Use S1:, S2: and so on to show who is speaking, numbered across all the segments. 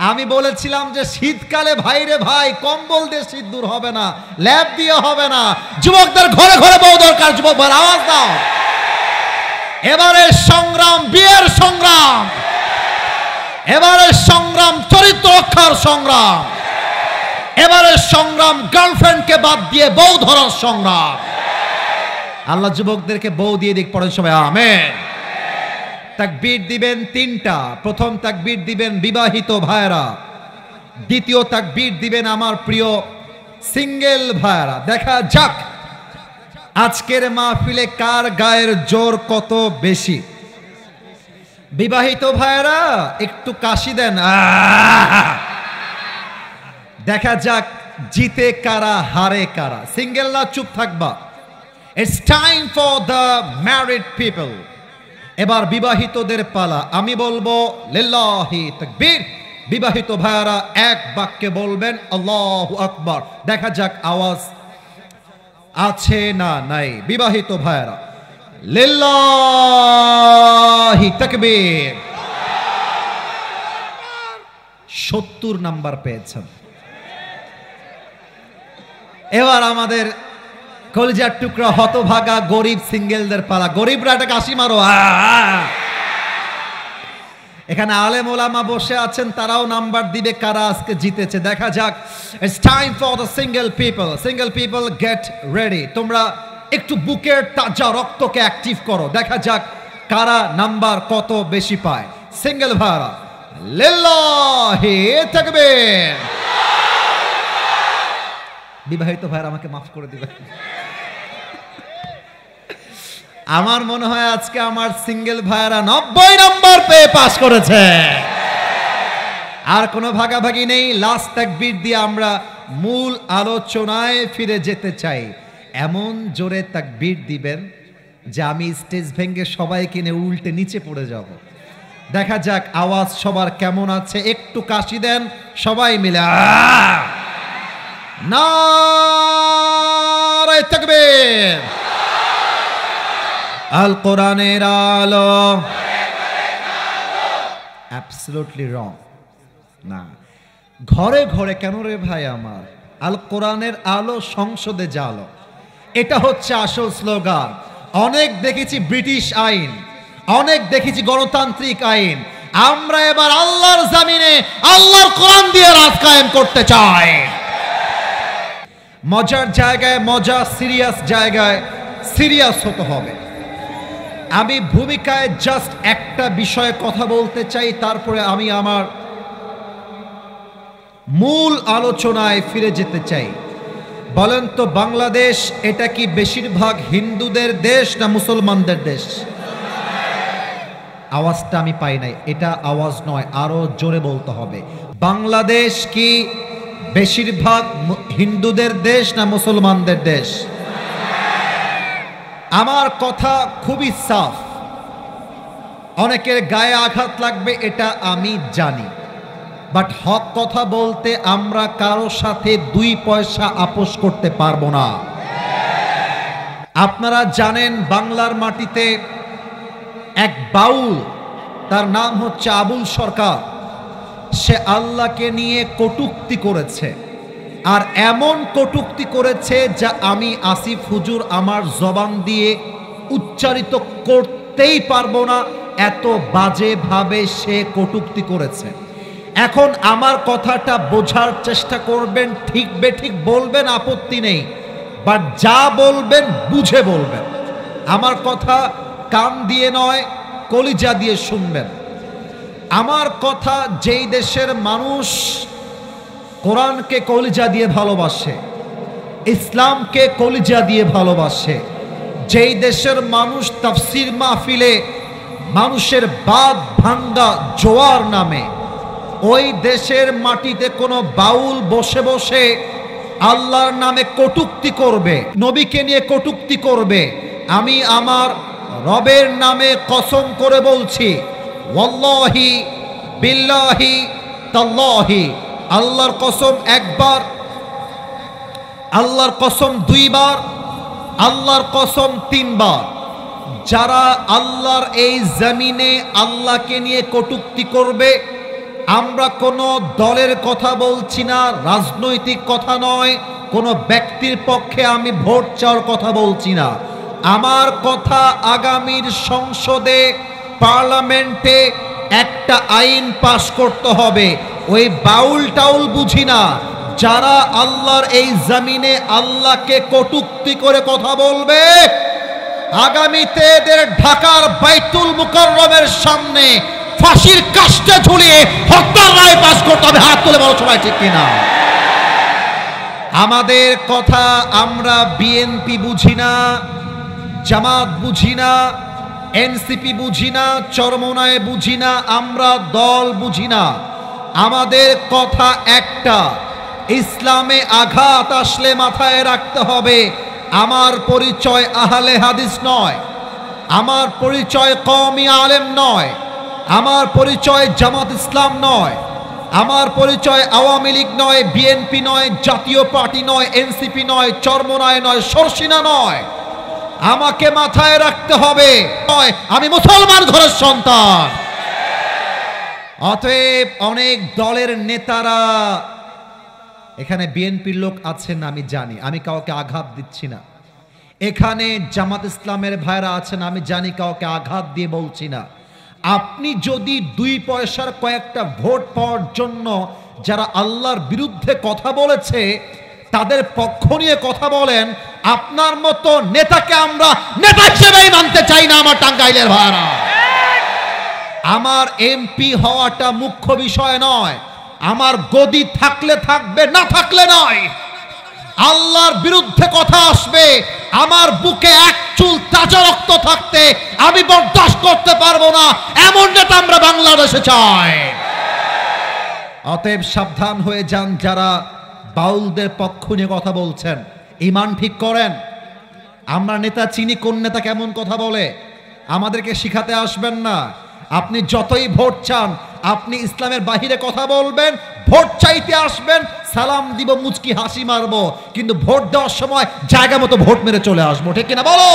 S1: আমি বলেছিলাম যে শীতকালে ভাইরে ভাই কম্বল দিয়ে শীত দূর হবে না, ল্যাব দিয়ে হবে না, যুবকদের ঘরে ঘরে বউ দরকার। যুবক ভাই আওয়াজ দাও। এবারে সংগ্রাম বিয়ের সংগ্রাম, এবারে সংগ্রাম চরিত্র রক্ষার সংগ্রাম, এবারে সংগ্রাম গার্লফ্রেন্ডকে বাদ দিয়ে বউ ধরার সংগ্রাম। আল্লাহ যুবকদেরকে বউ দিয়ে দিক। পড়েন সবাই আমেন। তাকবীর দিবেন তিনটা। প্রথম তাকবীর দিবেন বিবাহিত ভাইরা, দ্বিতীয় তাকবীর দিবেন আমার প্রিয় সিঙ্গেল ভাইরা। দেখা যাক আজকের মাহফিলে কার গায়ের জোর কত বেশি। বিবাহিত ভাইরা একটু কাশি দেন। দেখা যাক জিতে কারা হারে কারা। সিঙ্গেল না চুপ থাকবা। It's time for the married people. এবার বিবাহিতদের পালা। আমি বলবো লিল্লাহি তাকবীর, বিবাহিত ভাইরা এক বাক্যে বলবেন আল্লাহু আকবার। দেখা যাক আওয়াজ আছে না নাই। বিবাহিত ভাইরা লিল্লাহি তাকবীর। 70 নাম্বার পেয়েছেন। এবার আমাদের কলিজার টুকরা হতভাগা গরিব সিঙ্গেলদের পালা। গরিবরা একটা কাশি মারো। এখানে আলেম ওলামা বসে আছেন, তারাও নাম্বার দিবে কারা আজকে জিতেছে। দেখা যাক। It's time for the single people. Single people get ready. তোমরা একটু বুকের তাজা রক্তকে অ্যাক্টিভ করো। দেখা যাক কারা নাম্বার কত বেশি পায়। সিঙ্গেল ভাইরা লিল্লাহি তাকবীর। বিবাহিত ভাইরা আমাকে মাফ করে দিবেন। আমার মনে হয় আজকে আমার সিঙ্গেল ভাইরা 90 নাম্বার পেয়ে পাস করেছে। আর কোনো ভাগাভাগি নেই। লাস্ট তাকবীর দিয়ে আমরা মূল আলোচনায় ফিরে যেতে চাই। এমন জোরে তাকবীর দিবেন যে আমি স্টেজ ভেঙে সবাইকে নিয়ে উল্টে নিচে পড়ে যাব। দেখা যাক আওয়াজ সবার কেমন আছে। একটু কাশি দেন সবাই মিলে। নারে তাকবীর। আল কোরআনের আলো। অ্যাবসলিউটলি রং। না, ঘরে ঘরে কেন রে ভাই আমার? আল কোরআনের আলো সংসদে জালো, এটা হচ্ছে আসল স্লোগান। অনেক দেখেছি ব্রিটিশ আইন, অনেক দেখেছি গণতান্ত্রিক আইন। আমরা এবার আল্লাহর জমিনে আল্লাহর কোরআন দিয়ে রাজ কায়েম করতে চাই। মজার জায়গায় মজা, সিরিয়াস জায়গায় সিরিয়াস হতে হবে। আমি ভূমিকায় জাস্ট একটা বিষয়ে কথা বলতে চাই, তারপরে আমি আমার মূল আলোচনায় ফিরে যেতে চাই। বলেন তো বাংলাদেশ এটা কি বেশিরভাগ হিন্দুদের দেশ না মুসলমানদের দেশ? আওয়াজটা আমি পাই নাই। এটা আওয়াজ নয়, আরো জোরে বলতে হবে। বাংলাদেশ কি বেশিরভাগ হিন্দুদের দেশ না মুসলমানদের দেশ? আমার কথা খুবই সাফ। অনেকের গায়ে আঘাত লাগবে এটা আমি জানি, বাট হক কথা বলতে আমরা কারো সাথে 2 পয়সা আপোষ করতে পারবো না। আপনারা জানেন বাংলার মাটিতে এক বাউল, তার নাম হচ্ছে আবুল সরকার। সে আল্লাহকে নিয়ে কটূক্তি করেছে, আর এমন কটূক্তি করেছে যা আমি আসিফ হুজুর আমার জবান দিয়ে উচ্চারিত করতেই পারবো না, এত বাজেভাবে সে কটূক্তি করেছে। এখন আমার কথাটা বোঝার চেষ্টা করবেন, ঠিক বেঠিক বলবেন, আপত্তি নেই, বাট যা বলবেন বুঝে বলবেন। আমার কথা কান দিয়ে নয়, কলিজা দিয়ে শুনবেন। আমার কথা যেই দেশের মানুষ কোরআনকে কলিজা দিয়ে ভালোবাসে, ইসলামকে কলিজা দিয়ে ভালোবাসে, যেই দেশের মানুষ তাফসির মাহফিলে মানুষের বাদ ভাঙ্গা জোয়ার নামে, ওই দেশের মাটিতে কোনো বাউল বসে বসে আল্লাহর নামে কটূক্তি করবে, নবীকে নিয়ে কটূক্তি করবে, আমি আমার রবের নামে কসম করে বলছি, ওয়াল্লাহি বিল্লাহি তাল্লাহি, আল্লাহর কসম একবার, আল্লাহর কসম 2 বার, আল্লাহর কসম 3 বার, যারা আল্লাহর এই জমিনে আল্লাহকে নিয়ে কটূক্তি করবে, আমরা কোনো দলের কথা বলছি না, রাজনৈতিক কথা নয়, কোনো ব্যক্তির পক্ষে আমি ভোট চাওয়ার কথা বলছি না। আমার কথা আগামীর সংসদে, পার্লামেন্টে একটা আইন পাশ করতে হবে। ওই বাউল টাউল বুঝি না, যারা আল্লাহর এই জমিনে আল্লাহকে কটূক্তি করে কথা বলবে, আগামীতে এদের ঢাকার বাইতুল মুকাররমের সামনে ফাঁসির কাস্টে ঝুলিয়ে হত্যার রায় পাশ করতে হবে। হাত তুলে বড় সবাই ঠিক কিনা? আমাদের কথা আমরা বিএনপি বুঝি না, জামাত বুঝি না, এনসিপি বুঝি না, চরমোনায় বুঝি না, আমরা দল বুঝি না। আমাদের কথা একটা, ইসলামে আঘাত আসলে মাথায় রাখতে হবে আমার পরিচয় আহলে হাদিস নয়, আমার পরিচয় কওমি আলেম নয়, আমার পরিচয় জামাত ইসলাম নয়, আমার পরিচয় আওয়ামী লীগ নয়, বিএনপি নয়, জাতীয় পার্টি নয়, এনসিপি নয়, চরমোনায় নয়, শর্ষিনা নয়। আমাকে মাথায় রাখতে হবে আমি মুসলমান ঘরের সন্তান। অতএব অনেক দলের নেতারা, এখানে বিএনপির লোক আছেন আমি জানি, আমি কাউকে আঘাত দিচ্ছি না। এখানে জামাত ইসলামের ভাইরা আছেন, আমি জানি, কাউকে আঘাত দিয়ে বলছি না। আপনি যদি 2 পয়সার কয়েকটা ভোট পাওয়ার জন্য যারা আল্লাহর বিরুদ্ধে কথা বলেছে তাদের পক্ষ নিয়ে কথা বলেন, আপনার মতো নেতাকে আমরা নেতা হিসেবেই মানতে চাই না। আমার টাঙ্গাইলের ভাইরা, আমার এমপি হওয়াটা মুখ্য বিষয় নয়, আমার গদি থাকলে থাকবে, না থাকলে নয়। আল্লাহর বিরুদ্ধে কথা আসবে, আমার বুকে এক চুল তাজা রক্ত থাকতে আমি বরদাস্ত করতে পারবো না। এমন নেতা আমরা বাংলাদেশে চাই। অতএব সাবধান হয়ে যান যারা বাউলদের পক্ষ নিয়ে কথা বলছেন, ঈমান ঠিক করেন। আমরা নেতা চিনি, কোন নেতা কেমন কথা বলে, আমাদেরকে শিখাতে আসবেন না। আপনি যতই ভোট চান, আপনি ইসলামের বাহিরে কথা বলবেন, ভোট চাইতে আসবেন, সালাম দিব, মুচকি হাসি মারবো, কিন্তু ভোট দেওয়ার সময় জায়গা মতো ভোট মেরে চলে আসবো, ঠিক কিনা বলো?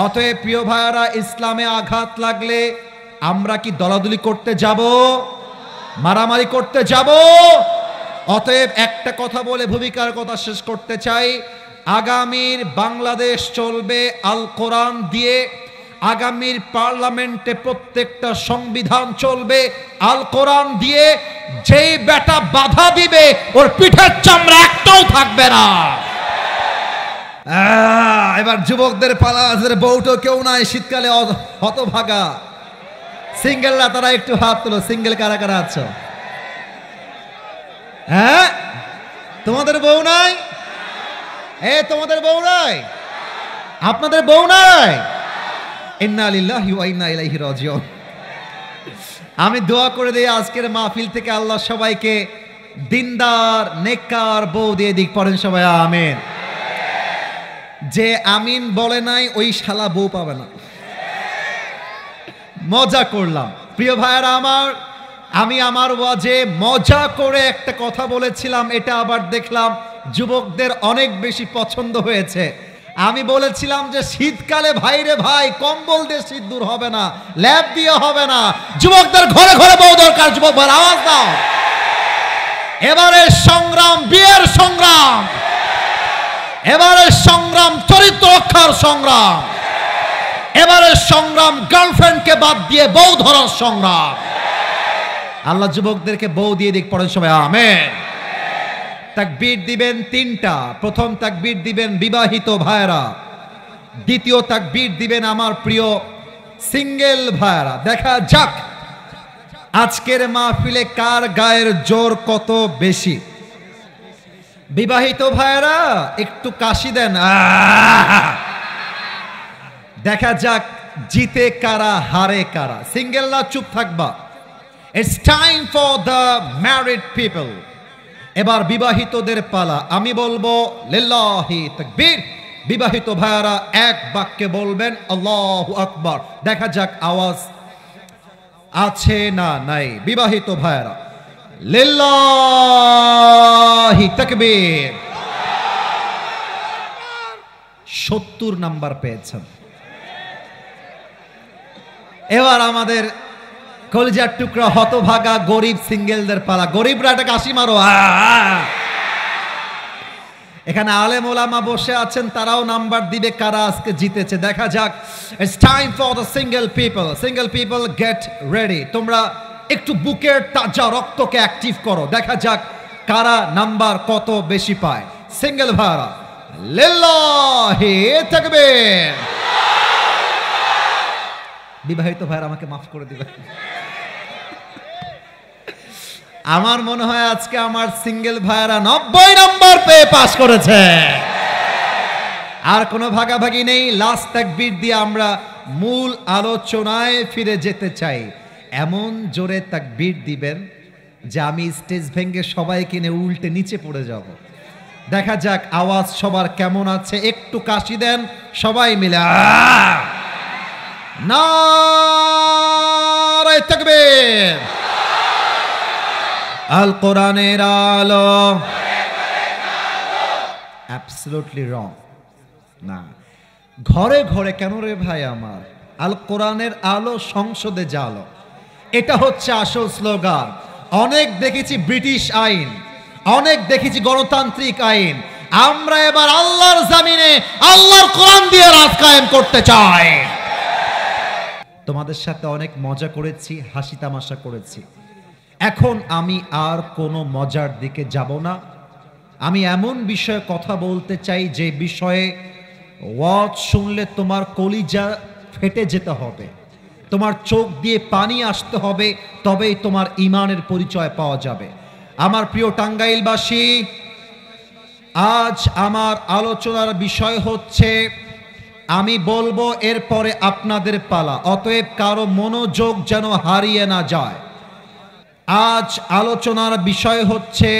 S1: অতএব প্রিয় ভাইয়ারা, ইসলামে আঘাত লাগলে আমরা কি দলাদলি করতে যাব, মারামারি করতে যাব? অতএব একটা কথা বলে ভূমিকার কথা শেষ করতে চাই। আগামীর বাংলাদেশ চলবে আল কোরআন দিয়ে, আগামীর পার্লামেন্টে প্রত্যেকটা সংবিধান চলবে আল কোরআন দিয়ে। যেই বেটা বাধা দিবে ওর পিঠের চামড়া একটাও থাকবে না। এবার যুবকদের পালা, বউটো কেউ নাই, শীতকালে হতভাগা সিঙ্গেলরা, তারা একটু হাত তোলো। সিঙ্গেল কারা কারা আছো? হ্যাঁ, তোমাদের বউ নাই? তোমাদের বউ নাই? আপনাদের বউ নাই? ইন্না লিল্লাহি ওয়া ইন্না ইলাইহি রাজিউন। আমি দোয়া করে দিই আজকের মাহফিল থেকে আল্লাহ সবাইকে দিনদার নেককার বউ দিয়ে দিক। পড়েন সবাই আমিন। যে আমিন বলে নাই ওই শালা বউ পাবে না। মজা করলাম প্রিয় ভাইয়েরা আমার। আমি আমার ওয়াজে মজা করে একটা কথা বলেছিলাম, এটা আবার দেখলাম যুবকদের অনেক বেশি পছন্দ হয়েছে। আমি বলেছিলাম যে শীতকালে ভাইরে ভাই কম্বল দিয়ে শীত দূর হবে না, ল্যাব দিয়ে হবে না, যুবকদের ঘরে ঘরে বউ দরকার। যুবক ভাই আওয়াজ দাও। এবারে সংগ্রাম বিয়ের সংগ্রাম, এবারে সংগ্রাম চরিত্র রক্ষার সংগ্রাম, এবারে সংগ্রাম গার্লফ্রেন্ডকে বাদ দিয়ে বউ ধরার সংগ্রাম। আল্লাহ যুবকদেরকে বউ দিয়ে দিক। পড়েন সবাই আমেন। তাকবীর দিবেন 3টা। প্রথম তাকবীর দিবেন বিবাহিত ভাইরা, দ্বিতীয় তাকবীর দিবেন আমার প্রিয় সিঙ্গেল ভাইরা। দেখা যাক আজকের মাহফিলে কার গায়ের জোর কত বেশি। বিবাহিত ভাইরা একটু কাশি দেন। দেখা যাক জিতে কারা, হারে কারা। সিঙ্গেলরা চুপ থাকবা। It's time for the married people. এবার বিবাহিতদের পালা। আমি বলবো লিল্লাহি তাকবীর, বিবাহিত ভাইরা এক বাক্যে বলবেন আল্লাহু আকবার। দেখা যাক আওয়াজ আছে না নাই। বিবাহিত ভাইরা লিল্লাহি তাকবীর। 70 নাম্বার পেয়েছেন। এবার আমাদের কলিজার টুকরা হতভাগা গরিব সিঙ্গেলদের পালা। গরিবরা একটা কাশি মারো। এখানে আলেম ওলামা বসে আছেন, তারাও নাম্বার দিবে কারা আজকে জিতেছে। দেখা যাক। It's time for the single people. Single people get ready. তোমরা একটু বুকের তাজা রক্তকে অ্যাক্টিভ করো। দেখা যাক কারা নাম্বার কত বেশি পায়। সিঙ্গেল ভাইরা লিল্লাহি তাকবীর। বিবাহিত ভাইরা আমাকে মাফ করে দিবে। আমার মনে হয় আজকে আমার সিঙ্গেল ভাইরা 90 নম্বর পেয়ে পাস করেছে। আর কোনো ভাগাভাগি নেই। লাস্ট তাকবীর দিয়ে আমরা মূল আলোচনায় ফিরে যেতে চাই। এমন জোরে তাকবীর দিবেন যে আমি স্টেজ ভেঙে সবাইকে নিয়ে উল্টে নিচে পড়ে যাব। দেখা যাক আওয়াজ সবার কেমন আছে। একটু কাশি দেন সবাই মিলে। নারে তাকবীর। আল কোরআনের আলো। অ্যাবসলিউটলি রং। না, ঘরে ঘরে কেন রে ভাই আমার? আল কোরআনের আলো সংসদে জালো, এটা হচ্ছে আসল স্লোগান। অনেক দেখেছি ব্রিটিশ আইন, অনেক দেখেছি গণতান্ত্রিক আইন। আমরা এবার আল্লাহর জমিনে আল্লাহর কোরআন দিয়ে রাত কায়েম করতে চাই। তোমাদের সাথে অনেক মজা করেছি, হাসি তামাশা করেছি। এখন আমি আর কোনো মজার দিকে যাব না। আমি এমন বিষয়ে কথা বলতে চাই যে বিষয়ে ওয়াজ শুনলে তোমার কলিজা ফেটে যেতে হবে, তোমার চোখ দিয়ে পানি আসতে হবে, তবেই তোমার ঈমানের পরিচয় পাওয়া যাবে। আমার প্রিয় টাঙ্গাইলবাসী, আজ আমার আলোচনার বিষয় হচ্ছে, আমি বলবো এরপরে আপনাদের পালা, অতএব কারো মনোযোগ যেন হারিয়ে না যায়। আজ আলোচনার বিষয় হচ্ছে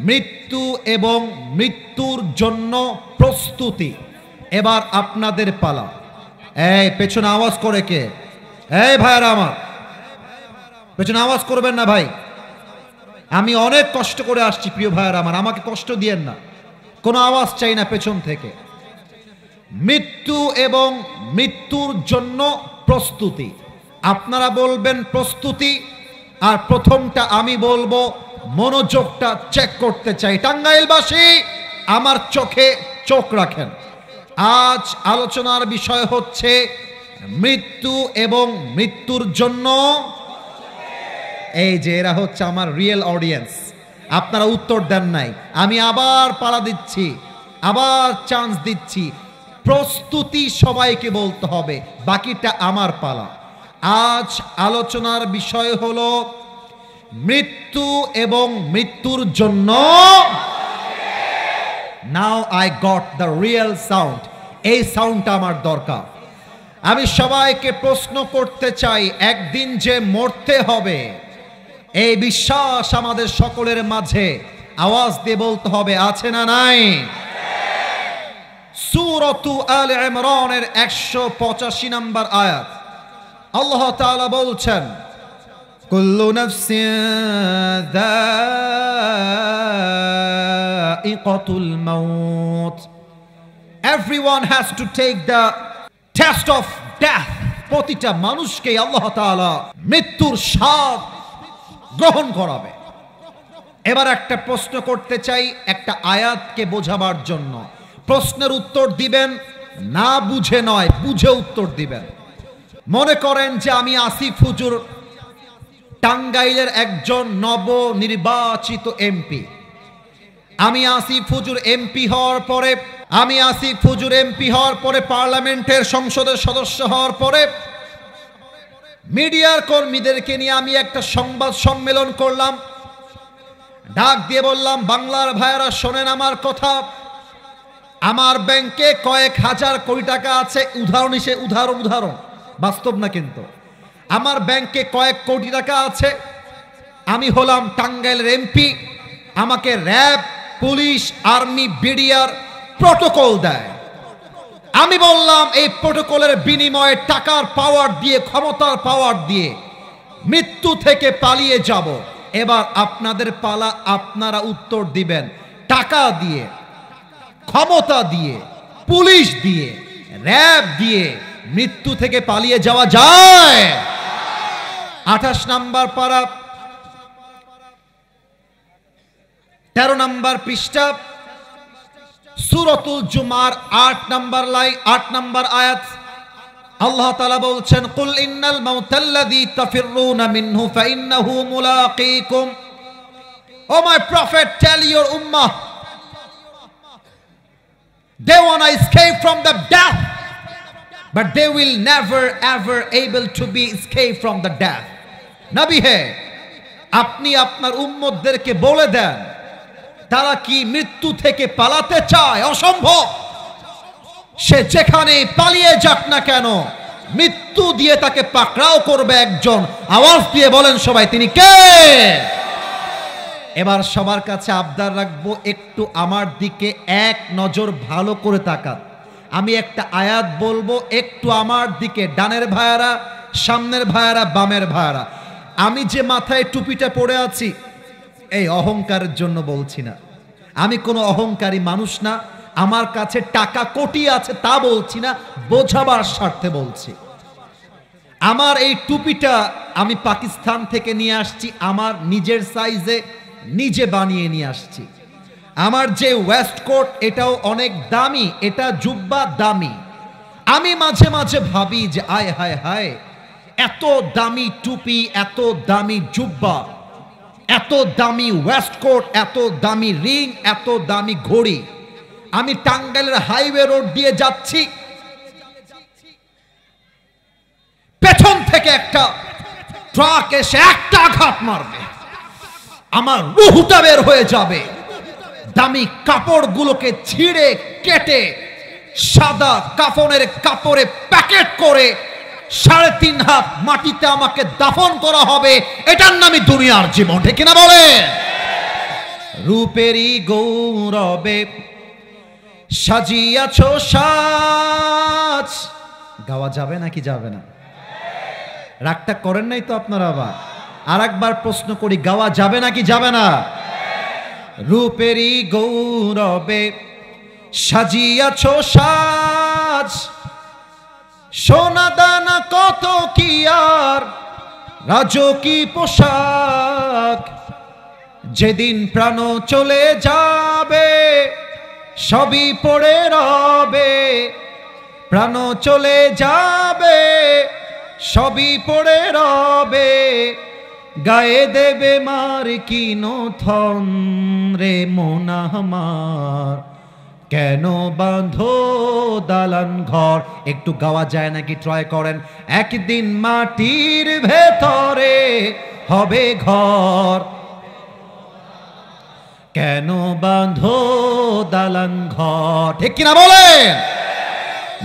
S1: মৃত্যু এবং মৃত্যুর জন্য প্রস্তুতি। এবার আপনাদের পালা। এই পেছনে আওয়াজ করে কে? এই ভাইরা আমার, পেছনে আওয়াজ করবেন না ভাই। আমি অনেক কষ্ট করে আসছি প্রিয় ভাইরা আমার, আমাকে কষ্ট দিয়েন না। কোনো আওয়াজ চাই না পেছন থেকে। মৃত্যু এবং মৃত্যুর জন্য প্রস্তুতি। আপনারা বলবেন প্রস্তুতি, আর প্রথমটা আমি বলবো মনোযোগটা চেক করতে চাই। টাঙ্গাইলবাসী আমার চোখে চোখ রাখেন। আজ আলোচনার বিষয় হচ্ছে মৃত্যু এবং মৃত্যুর জন্য। এই যে এরা হচ্ছে আমার রিয়েল অডিয়েন্স, আপনারা উত্তর দেন নাই। আমি আবার পালা দিচ্ছি, আবার চান্স দিচ্ছি। প্রস্তুতি সবাইকে বলতে হবে, বাকিটা আমার পালা। আজ আলোচনার বিষয় হলো মৃত্যু এবং মৃত্যুর জন্য। Now I got the real sound. এই সাউন্ডটা আমার দরকার। আমি সবাইকে প্রশ্ন করতে চাই, একদিন যে মরতে হবে এই বিশ্বাস আমাদের সকলের মাঝে আওয়াজ দিয়ে বলতে হবে, আছে না নাই? সূরাতু আলে ইমরানের 185 নম্বর আয়াত আল্লাহ তাআলা বলছেন, কুল্লু নাফসিন যায়িকাতুল মাউত। Everyone has to take the test of death. প্রতিটা মানুষকে আল্লাহ তাআলা মৃত্যুর স্বাদ গ্রহণ করাবে। এবার একটা প্রশ্ন করতে চাই, একটা আয়াতকে বোঝাবার জন্য। প্রশ্নের উত্তর দিবেন না বুঝে নয়, বুঝে উত্তর দিবেন। মনে করেন যে আমি আসিফ হুজুর টাঙ্গাইলের একজন নবনির্বাচিত এমপি। আমি আসিফ হুজুর এমপি হওয়ার পরে পার্লামেন্টের সংসদের সদস্য হওয়ার পরে মিডিয়ার কর্মীদেরকে নিয়ে আমি একটা সংবাদ সম্মেলন করলাম। ডাক দিয়ে বললাম, বাংলার ভাইয়েরা শোনেন আমার কথা। আমার ব্যাংকে কয়েক হাজার কোটি টাকা আছে। উদাহরণ, বাস্তব না কিন্তু। আমার ব্যাংকে কয়েক কোটি টাকা আছে। আমি হলাম টাঙ্গাইলের এমপি। আমাকে RAB, police, army, BDR protocol দেয়। আমি বললাম এই প্রটোকলের বিনিময়ে টাকার পাওয়ার দিয়ে, ক্ষমতার পাওয়ার দিয়ে মৃত্যু থেকে পালিয়ে যাব। এবার আপনাদের পালা, আপনারা উত্তর দিবেন। টাকা দিয়ে, ক্ষমতা দিয়ে, পুলিশ দিয়ে, র্যাব দিয়ে মৃত্যু থেকে পালিয়ে যাওয়া যায়? 28 নম্বর পারা 13 নম্বর পৃষ্ঠা সূরাতুল জুমার 8 নম্বর লাইন 8 নম্বর আয়াত আল্লাহ তাআলা বলছেন কুল ইন্নাল মাউতাল্লাযী তাফিররুনা মিনহু ফাইন্নাহু মুলাকীকুম O my prophet tell your উম্মাহ they want to escape from the death but they will never ever able to be escape from the death নবী হে আপনি আপনার উম্মতদেরকে বলে দেন তারা কি মৃত্যু থেকে পালাতে চায় অসম্ভব সে যেখানে পালিয়ে যাক না কেন মৃত্যু দিয়ে তাকে পাকড়াও করবে একজন আওয়াজ দিয়ে বলেন সবাই তিনি কে এবার সবার কাছে আবদার রাখবো একটু আমার দিকে এক নজর ভালো করে তাকান আমি একটা আয়াত বলবো একটু আমার দিকে ডানের ভাইয়ারা সামনের ভাইয়ারা বামের ভাইয়ারা আমি যে মাথায় টুপিটা পরে আছি এই অহংকারের জন্য বলছি না আমি কোনো অহংকারী মানুষ না আমার কাছে টাকা কোটি আছে তা বলছি না বোঝাবার স্বার্থে বলছি আমার এই টুপিটা আমি পাকিস্তান থেকে নিয়ে আসছি আমার নিজের সাইজে নিজে বানিয়ে নিয়ে আসছি আমার যে ওয়েস্টকোট এটাও অনেক দামি এটা জুব্বা দামি আমি মাঝে মাঝে ভাবি যে আয় হায় হায় এত দামি টুপি এত দামি জুব্বা এত দামি ওয়েস্টকোট এত দামি রিং এত দামি ঘড়ি আমি টাঙ্গাইলের হাইওয়ে রোড দিয়ে যাচ্ছি পেছন থেকে একটা ট্রাক এসে একটা আঘাত মারবে আমার রুহটা বের হয়ে যাবে দামি কাপড়গুলোকে ছিঁড়ে কেটে সাদা কাফনের কাপড়ে প্যাকেট করে 3.5 হাত মাটিতে আমাকে দাফন করা হবে এটার নামই দুনিয়ার জীবন ঠিক কিনা বলেন রূপেরই গৌরবে সাজিয়াছো সাজ গাওয়া যাবে নাকি যাবে না রাগটা করেন নাই তো আপনারা আবার আরেকবার প্রশ্ন করি গাওয়া যাবে নাকি যাবে না রূপেরই গৌরবে সাজিয়াছো সাজ সোনা দানা কত কি আর রাজকী পোশাক যেদিন প্রাণ চলে যাবে সবই পড়ে রবে প্রাণ চলে যাবে সবই পড়ে রবে গায়ে দেবে মার কিনো থন রে মন আমার কেন বাঁধো দালান ঘর একটু গাওয়া যায় নাকি ট্রাই করেন একদিন মাটির ভেতরে হবে ঘর কেন বাঁধো দালান ঘর ঠিক কিনা বলেন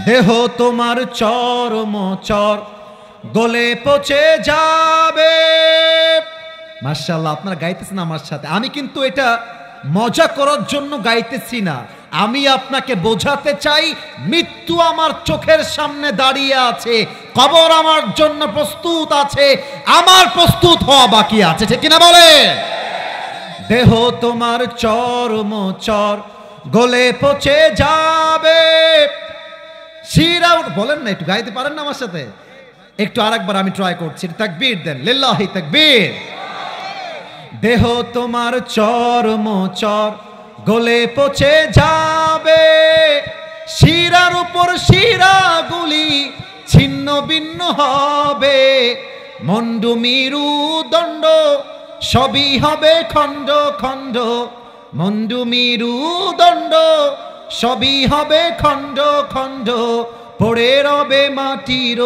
S1: দেহ তোমার চরম চর গলে পচে যাবে মাশাআল্লাহ আপনারা গাইতেছেন আমার সাথে আমি কিন্তু এটা মজা করার জন্য গাইতেছি না আমি আপনাকে বোঝাতে চাই মৃত্যু আমার চোখের সামনে দাঁড়িয়ে আছে কবর আমার জন্য প্রস্তুত আছে আমার প্রস্তুত হওয়া বাকি আছে ঠিক কিনা বলে দেহ তোমার চরম চর গলে পচে যাবে শিরা বলেন না একটু গাইতে পারেন না আমার সাথে একটু আরেকবার আমি ট্রাই করছি তাকবীর দেন লিল্লাহি তাকবীর দেহ তোমার চরম চর গলে পচে যাবে শিরার উপর শিরাগুলি ছিন্ন ভিন্ন হবে মন্ডু মিরু দণ্ড সবই হবে খণ্ড খণ্ড মন্ডু মিরু দণ্ড সবই হবে খণ্ড খণ্ড পড়ে রবে মাটির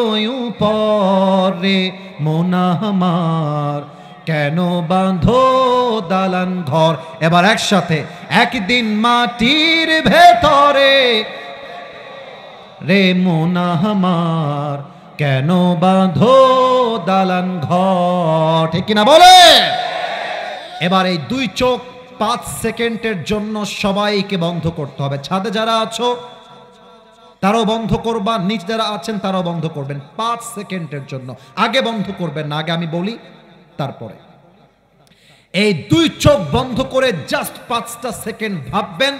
S1: উপরে মন আমার কেন বাঁধো দালান ঘর এবার একসাথে একদিন মাটির ভেতরে রে মন আমার কেন বাঁধো দালান ঘর ঠিক কিনা বলে এবার এই দুই চোখ 5 সেকেন্ডের জন্য সবাইকে বন্ধ করতে হবে ছাদে যারা আছো তারাও বন্ধ করবা নিচ যারা আছেন তারাও বন্ধ করবেন 5 সেকেন্ডের জন্য আগে বন্ধ করবেন না আগে আমি বলি তারপরে এই দুই চোখ বন্ধ করে জাস্ট 5টা সেকেন্ড ভাববেন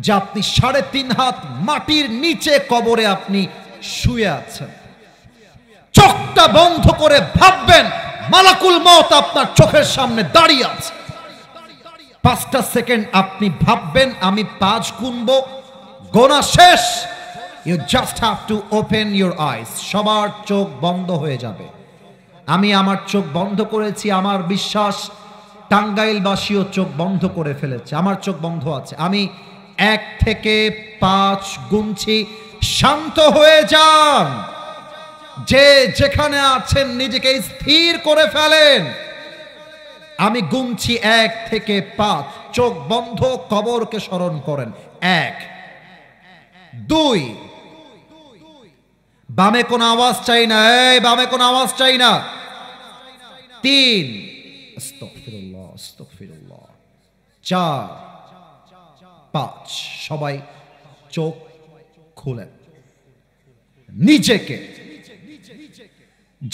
S1: যে আপনি 3.5 হাত মাটির নিচে কবরে আপনি শুয়ে আছেন চোখ চোখটা বন্ধ করে ভাববেন মালাকুল মউত আপনার চোখের সামনে দাঁড়িয়ে আছে। 5টা সেকেন্ড আপনি ভাববেন আমি 5 গুনবো, গোনা শেষ। You just have to open your eyes. সবার চোখ বন্ধ হয়ে যাবে। আমি আমার চোখ বন্ধ করেছি, আমার বিশ্বাস টাঙ্গাইলবাসীও চোখ বন্ধ করে ফেলেছে। আমার চোখ বন্ধ আছে। আমি 1 থেকে 5 গুনছি। শান্ত হয়ে যান। যে যেখানে আছেন নিজেকে স্থির করে ফেলেন। আমি গুনছি 1 থেকে 5। চোখ বন্ধ, কবরকে স্মরণ করেন। 1, 2, বামে কোনো আওয়াজ চাই না, এই বামে কোনো আওয়াজ চাই না। 3, আস্তাগফিরুল্লাহ আস্তাগফিরুল্লাহ। 4, 5। সবাই চোখ খুলেন। নিজেকে,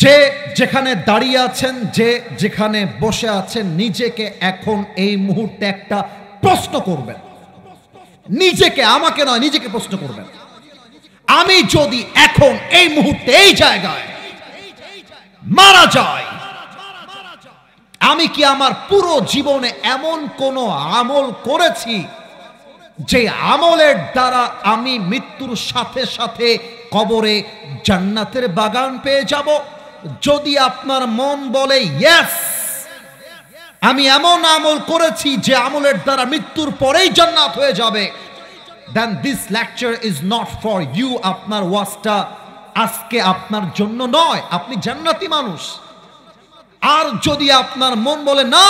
S1: যে যেখানে দাঁড়িয়ে আছেন, যে যেখানে বসে আছেন, নিজেকে এখন এই মুহূর্তে একটা প্রশ্ন করবেন। নিজেকে, আমাকে নয়, নিজেকে প্রশ্ন করবেন। আমি যদি এখন এই মুহূর্তে এই জায়গায় মারা যাই, আমি কি আমার পুরো জীবনে এমন কোন আমল করেছি যে আমলের দ্বারা আমি মৃত্যুর সাথে সাথে কবরে জান্নাতের বাগান পেয়ে যাব? যদি আপনার মন বলে ইয়েস, আমি এমন আমল করেছি যে আমলের দ্বারা মৃত্যুর পরেই জান্নাত হয়ে যাবে, then this lecture is not for you. আপনার ওয়াজটা আজকে আপনার জন্য নয়, আপনি জান্নাতি মানুষ। আর যদি আপনার মন বলে না,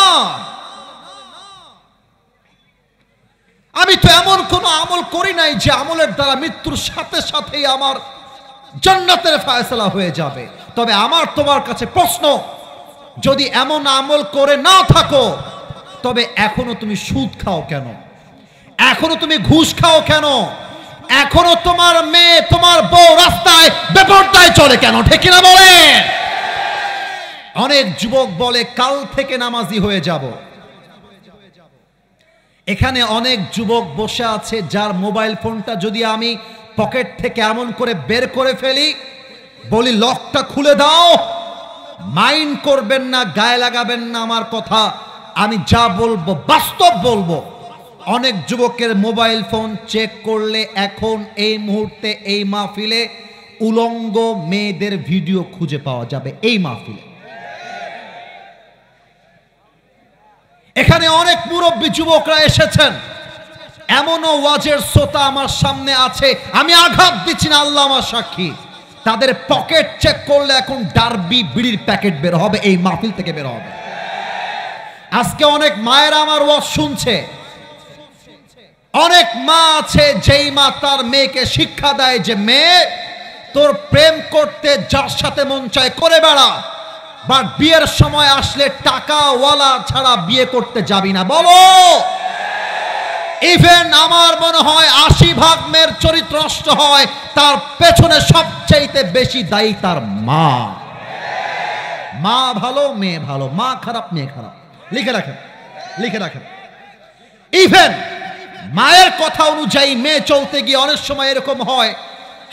S1: আমি তো এমন কোন আমল করি নাই যে আমলের দ্বারা মৃত্যুর সাথে সাথেই আমার জান্নাতের ফয়সালা হয়ে যাবে, তবে আমার তোমার কাছে প্রশ্ন, যদি এমন আমল করে না থাকো তবে এখনো তুমি সুদ খাও কেন? এখনো তুমি ঘুষ খাও কেন? এখনো তোমার মেয়ে, তোমার বউ রাস্তায় বেপরদায় চলে কেন? ঠিক না বলে? অনেক যুবক বলে কাল থেকে নামাজি হয়ে যাব। এখানে অনেক যুবক বসে আছে যার মোবাইল ফোনটা যদি আমি পকেট থেকে এমন করে বের করে ফেলি, বলি লকটা খুলে দাও, মাইন্ড করবেন না, গায়ে লাগাবেন না আমার কথা, আমি যা বলবো বাস্তব বলবো। অনেক যুবকের মোবাইল ফোন চেক করলে এখন এই মুহূর্তে এই মাহফিলে উলঙ্গ মেয়েদের ভিডিও খুঁজে পাওয়া যাবে। এই মাহফিলে এখানে অনেক মুরব্বী যুবকরা এসেছেন, এমনও ওয়াজের শ্রোতা আমার সামনে আছে, আমি আঘাত দিচ্ছি না, আল্লাহ আমার সাক্ষী, তাদের পকেট চেক করলে এখন ডার্বি বিড়ির প্যাকেট বের হবে, এই মাহফিল থেকে বের হবে। আজকে অনেক মায়েরা আমার ওয়াজ শুনছে। অনেক মা আছে যেই মা তার মেয়েকে শিক্ষা দেয় যে মেয়ে, তোর প্রেম করতে যার সাথে মন চায় করে বেড়া, বাট বিয়ের সময় আসলে টাকাওয়ালা ছাড়া বিয়ে করতে যাবি না। বলো, ইভেন আমার মনে হয় 80% মেয়ের চরিত্র নষ্ট হয়, তার পেছনে সবচাইতে বেশি দায়ী তার মা। মা ভালো, মেয়ে ভালো, মা খারাপ, মেয়ে খারাপ। লিখে রাখেন, লিখে রাখেন। ইভেন মায়ের কথা অনুযায়ী মেয়ে চলতে গিয়ে অনেক সময় এরকম হয়,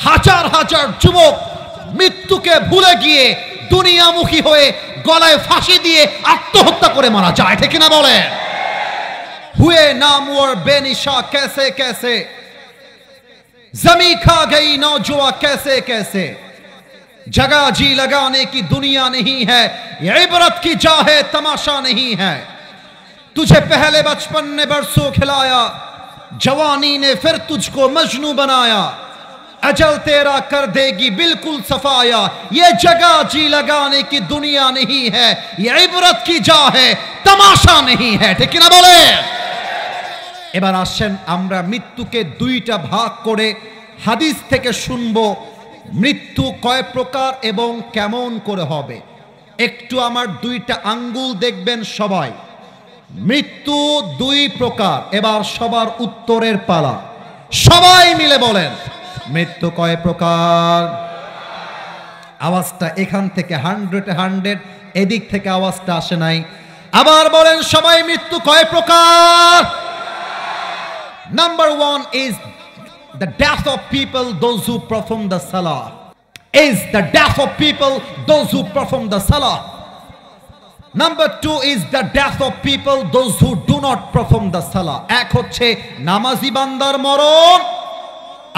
S1: হাজার হাজার যুবক মৃত্যুকে ভুলে গিয়ে দুনিয়ামুখী হয়ে গলায় ফাঁসি দিয়ে আত্মহত্যা করে মারা যায়। ঠিক না বলে? हुए नामवर बेनिशा कैसे कैसे, जमी खा गई नौजुआ कैसे कैसे, जगह जी लगाने की दुनिया नहीं है, ये इबरत की जा है तमाशा नहीं है। तुझे पहले बचपन ने बरसों खिलाया, जवानी ने फिर तुझको मजनू बनाया, अजल तेरा कर देगी बिल्कुल सफाया, ये जगह जी लगाने की दुनिया नहीं है, ये इबरत की जा है तमाशा नहीं है। ठीक ना बोले? এবার আসেন আমরা মৃত্যুকে দুইটা ভাগ করে হাদিস থেকে শুনবো, মৃত্যু কয় প্রকার এবং কেমন করে হবে। একটু আমার দুইটা আঙ্গুল দেখবেন সবাই। মৃত্যু 2 প্রকার। এবার সবার উত্তরের পালা, সবাই মিলে বলেন মৃত্যু কয় প্রকার। আওয়াজটা এখান থেকে 100 এদিক থেকে আওয়াজটা আসে নাই। আবার বলেন সবাই, মৃত্যু কয় প্রকার। Number 1 is the death of people, those who perform the salah. is the death of people, those who perform the salah. Number 2 is the death of people, those who do not perform the salah. এক হচ্ছে নামাজি বান্দার মরণ,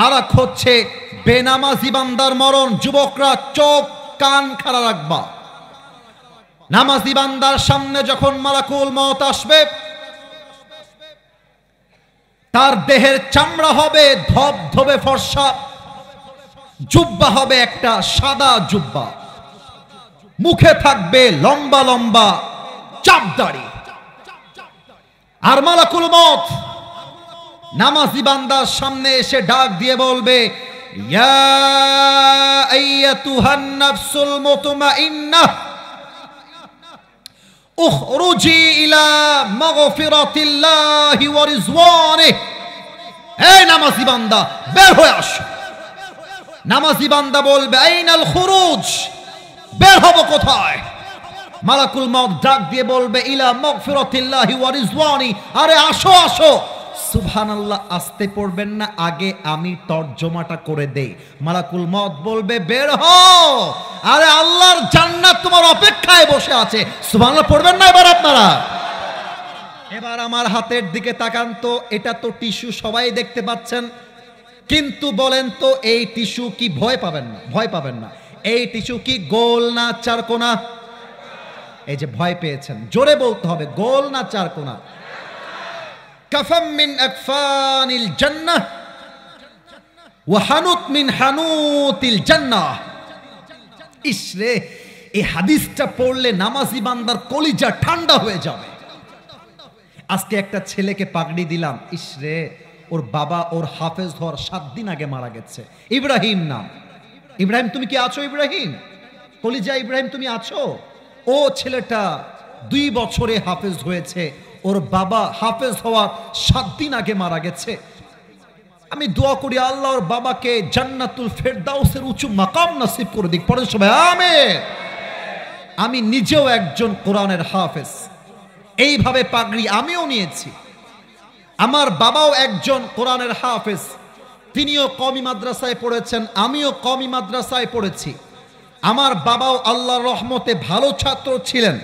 S1: আর এক হচ্ছে বেনামাজি বান্দার মরণ। যুবকরা চোখ কান খাড়া রাখবা। নামাজি বান্দার সামনে যখন মালাকুল মউত আসবে, তার দেহের চামড়া হবে ধবধবে ফর্সা, জুব্বা হবে একটা সাদা জুব্বা, মুখে থাকবে লম্বা লম্বা চাপদাড়ি। আর মালাকুল মউত নামাজি বান্দার সামনে এসে ডাক দিয়ে বলবে, ইয়া আইয়াতুহান নাফসুল মুতমাইন্নাহ উখরুজি ইলা মাগফিরাতিল্লাহি ওয়া রিজওয়ানিহি। এই নামাজি বান্দা, বের হয়ে আসো। নামাজি বান্দা বলবে, আইনাল খুরুজ, বের হব কোথায়? মালাকুল মউত ডাক দিয়ে বলবে, ইলা মাগফিরাতিল্লাহি ওয়া রিজওয়ানিহি। আরে আসো আসো। সুবহানাল্লাহ, আসতে পড়বেন না, আগে আমি তরজমাটা করে দেই। মালাকুল মউত বলবে, বের হও, আরে আল্লাহর জান্নাত তোমার অপেক্ষায় বসে আছে। সুবহানাল্লাহ পড়বেন না এবার আপনারা? এবার আমার হাতের দিকে তাকান তো, এটা তো টিস্যু, সবাই দেখতে পাচ্ছেন, কিন্তু বলেন তো এই টিস্যু কি ভয় পাবেন না? ভয় পাবেন না। এই টিস্যু কি গোল না চারকোনা? এই যে ভয় পেয়েছেন, জোরে বলতে হবে, গোল না চারকোনা? কাফাম মিন আকফানিল জান্নাহ ওয়া হানুত মিন হানুতিল জান্নাহ। ইসরে, এই হাদিসটা পড়লে নামাজি বান্দার কলিজা ঠান্ডা হয়ে যাবে। আজকে একটা ছেলেকে পাগড়ি দিলাম, ইসরে, ওর বাবা ওর হাফেজ হওয়ার 7 দিন আগে মারা গেছে। ইব্রাহিম নাম। ইব্রাহিম তুমি কি আছো? ইব্রাহিম, কলিজা ইব্রাহিম তুমি আছো? ও ছেলেটা 2 বছরে হাফেজ হয়েছে, ওর বাবা হাফেজ হওয়ার 7 দিন আগে মারা গেছে। আমি দোয়া করি আল্লাহ ওর বাবাকে জান্নাতুল ফেরদাউসের উঁচু মাকাম নসিব করে দিক। পড়েন সবাই আমিন। আমি নিজেও একজন কোরআনের হাফেজ, এইভাবে পাগড়ি আমিও নিয়েছি। আমার বাবাও একজন কোরআনের হাফেজ, তিনিও কওমি মাদ্রাসায় পড়েছেন, আমিও কওমি মাদ্রাসায় পড়েছি। আমার বাবাও আল্লাহর রহমতে ভালো ছাত্র ছিলেন,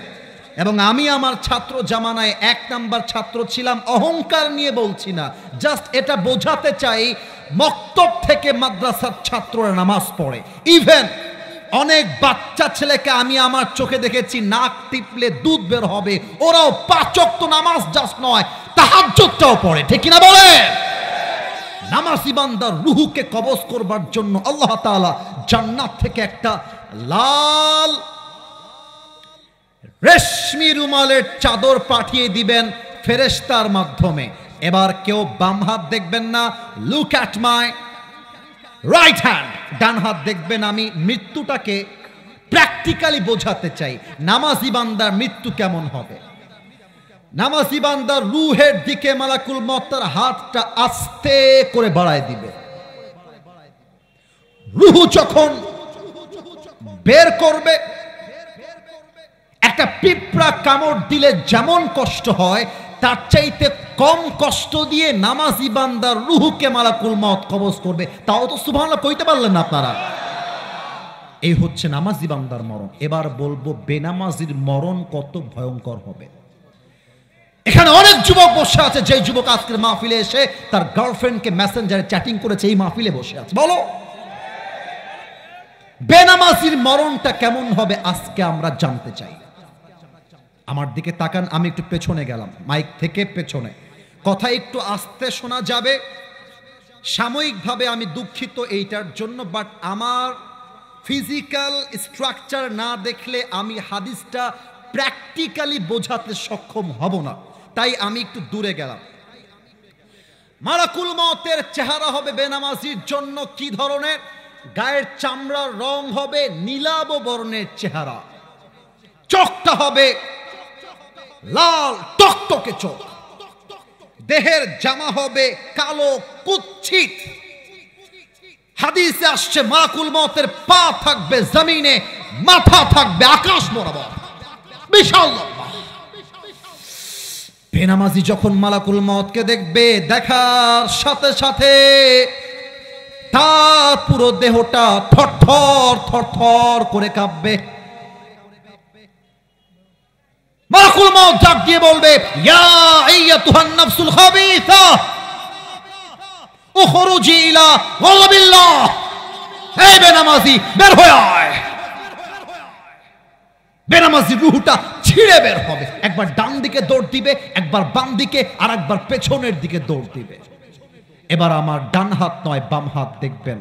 S1: এবং আমি আমার ছাত্র জামানায় 1 নাম্বার ছাত্র ছিলাম। অহংকার নিয়ে বলছি না, জাস্ট এটা বোঝাতে চাই, মক্তব থেকে মাদ্রাসার ছাত্ররা নামাজ পড়ে। ইভেন অনেক বাচ্চা ছেলেকে আমি আমার চোখে দেখেছি, নাক টিপলে দুধ বের হবে, ওরাও 5 ওয়াক্ত নামাজ জাস্ট নয়, তাহাজ্জুদটাও পড়ে। ঠিক কিনা বলেন? নামাজি বান্দার রুহুকে কবজ করবার জন্য আল্লাহ তাআলা জান্নাত থেকে একটা লাল রেশমি রুমালের চাদর পাঠিয়ে দিবেন ফেরেশতার মাধ্যমে। এবার কেউ বাম হাত দেখবেন না, look at my right hand, ডান হাত দেখবেন। আমি মৃত্যুটাকে প্র্যাকটিক্যালি বোঝাতে চাই, নামাজি বান্দার মৃত্যু কেমন হবে। নামাজি বান্দার রুহের দিকে মালাকুল মউত তার হাতটা আস্তে করে বাড়ায় দিবে। রুহু যখন বের করবে, একটা পিঁপড়া কামড় দিলে যেমন কষ্ট হয়, তার চাইতে কম কষ্ট দিয়ে নামাজি বান্দার রুহুকে মালাকুল মউত কবজ করবে। তাও তো সুবহানাল্লাহ কইতে পারলেন না আপনারা? এই হচ্ছে নামাজি বান্দার মরণ। এবার বলবো বেনামাজির মরণ কত ভয়ঙ্কর হবে। এখানে অনেক যুবক বসে আছে, যে যুবক আজকের মাহফিলে এসে তার গার্লফ্রেন্ডকে মেসেঞ্জারে চ্যাটিং করেছে, এই মাহফিলে বসে আছে। বলো বেনামাজির মরণটা কেমন হবে আজকে আমরা জানতে চাই। আমার দিকে তাকান, আমি একটু পেছনে গেলাম, মাইক থেকে পেছনে, কথা একটু আস্তে শোনা যাবে। সাময়িকভাবে আমি দুঃখিত এইটার জন্য, বাট আমার ফিজিক্যাল স্ট্রাকচার না দেখলে আমি হাদিসটা প্র্যাকটিক্যালি বোঝাতে সক্ষম হব না, তাই আমি একটু দূরে গেলাম। মালাকুল মউতের চেহারা হবে বেনামাজির জন্য কি ধরনের? গায়ের চামড়ার রং হবে নীলাভ বর্ণের চেহারা, চোখটা হবে লাল টকটকে চোখ, দেহের জামা হবে কালো কুৎসিত। হাদিসে আসছে মালাকুল মউতের পা থাকবে জমিনে, মাথা থাকবে আকাশ বরাবর, বিশাল লম্বা। বেনামাজি যখন মালাকুল মউতকে দেখবে, দেখার সাথে সাথে তার পুরো দেহটা থরথর থরথর করে কাঁপবে। মালাকুল মউত ডাক দিয়ে বলবে, ইয়া আইয়াতুহান নাফসুল খাবিসা উখরুজি ইলা গাযাবিল্লাহ। হে বেনামাজি, বের হয়ে আয়। বেনামাজি রূহটা ছিঁড়ে বের হবে। একবার ডান দিকে দৌড় দিবে, একবার বাম দিকে, আর একবার পেছনের দিকে দৌড় দিবে। এবার আমার ডান হাত নয় বাম হাত দেখবেন।